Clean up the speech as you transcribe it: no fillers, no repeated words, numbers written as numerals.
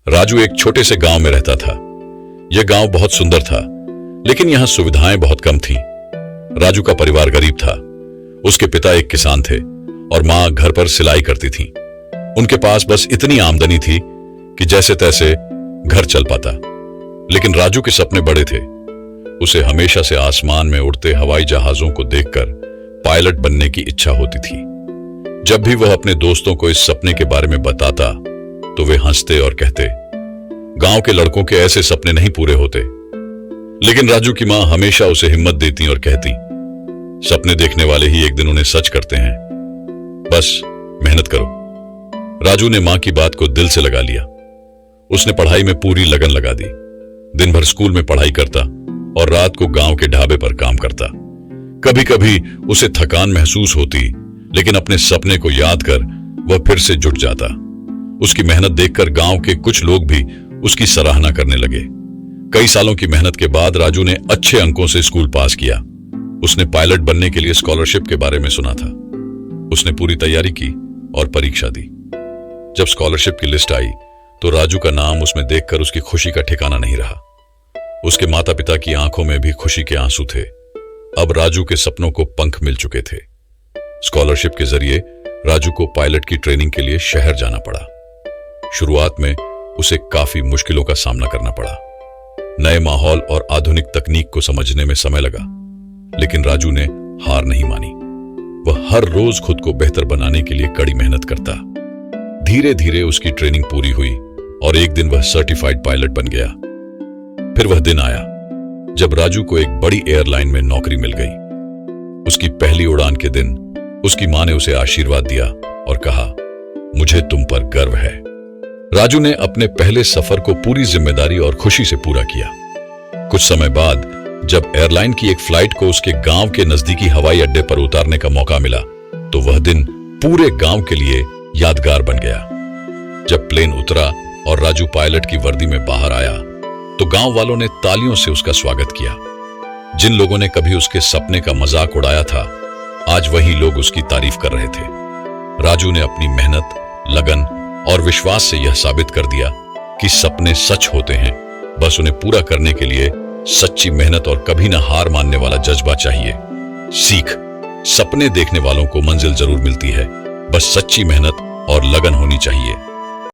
राजू एक छोटे से गांव में रहता था। यह गांव बहुत सुंदर था, लेकिन यहां सुविधाएं बहुत कम थीं। राजू का परिवार गरीब था। उसके पिता एक किसान थे और मां घर पर सिलाई करती थी। उनके पास बस इतनी आमदनी थी कि जैसे तैसे घर चल पाता। लेकिन राजू के सपने बड़े थे। उसे हमेशा से आसमान में उड़ते हवाई जहाजों को देखकर पायलट बनने की इच्छा होती थी। जब भी वह अपने दोस्तों को इस सपने के बारे में बताता तो वे हंसते और कहते, गांव के लड़कों के ऐसे सपने नहीं पूरे होते। लेकिन राजू की मां हमेशा उसे हिम्मत देती और कहती, सपने देखने वाले ही एक दिन उन्हें सच करते हैं, बस मेहनत करो। राजू ने मां की बात को दिल से लगा लिया। उसने पढ़ाई में पूरी लगन लगा दी। दिन भर स्कूल में पढ़ाई करता और रात को गांव के ढाबे पर काम करता। कभी कभी उसे थकान महसूस होती, लेकिन अपने सपने को याद कर वह फिर से जुट जाता। उसकी मेहनत देखकर गांव के कुछ लोग भी उसकी सराहना करने लगे। कई सालों की मेहनत के बाद राजू ने अच्छे अंकों से स्कूल पास किया। उसने पायलट बनने के लिए स्कॉलरशिप के बारे में सुना था। उसने पूरी तैयारी की और परीक्षा दी। जब स्कॉलरशिप की लिस्ट आई तो राजू का नाम उसमें देखकर उसकी खुशी का ठिकाना नहीं रहा। उसके माता पिता की आंखों में भी खुशी के आंसू थे। अब राजू के सपनों को पंख मिल चुके थे। स्कॉलरशिप के जरिए राजू को पायलट की ट्रेनिंग के लिए शहर जाना पड़ा। शुरुआत में उसे काफी मुश्किलों का सामना करना पड़ा। नए माहौल और आधुनिक तकनीक को समझने में समय लगा, लेकिन राजू ने हार नहीं मानी। वह हर रोज खुद को बेहतर बनाने के लिए कड़ी मेहनत करता। धीरे धीरे उसकी ट्रेनिंग पूरी हुई और एक दिन वह सर्टिफाइड पायलट बन गया। फिर वह दिन आया जब राजू को एक बड़ी एयरलाइन में नौकरी मिल गई। उसकी पहली उड़ान के दिन उसकी मां ने उसे आशीर्वाद दिया और कहा, मुझे तुम पर गर्व है। राजू ने अपने पहले सफर को पूरी जिम्मेदारी और खुशी से पूरा किया। कुछ समय बाद जब एयरलाइन की एक फ्लाइट को उसके गांव के नजदीकी हवाई अड्डे पर उतारने का मौका मिला तो वह दिन पूरे गांव के लिए यादगार बन गया। जब प्लेन उतरा और राजू पायलट की वर्दी में बाहर आया तो गांव वालों ने तालियों से उसका स्वागत किया। जिन लोगों ने कभी उसके सपने का मजाक उड़ाया था, आज वही लोग उसकी तारीफ कर रहे थे। राजू ने अपनी मेहनत, लगन और विश्वास से यह साबित कर दिया कि सपने सच होते हैं, बस उन्हें पूरा करने के लिए सच्ची मेहनत और कभी ना हार मानने वाला जज्बा चाहिए। सीख, सपने देखने वालों को मंजिल जरूर मिलती है, बस सच्ची मेहनत और लगन होनी चाहिए।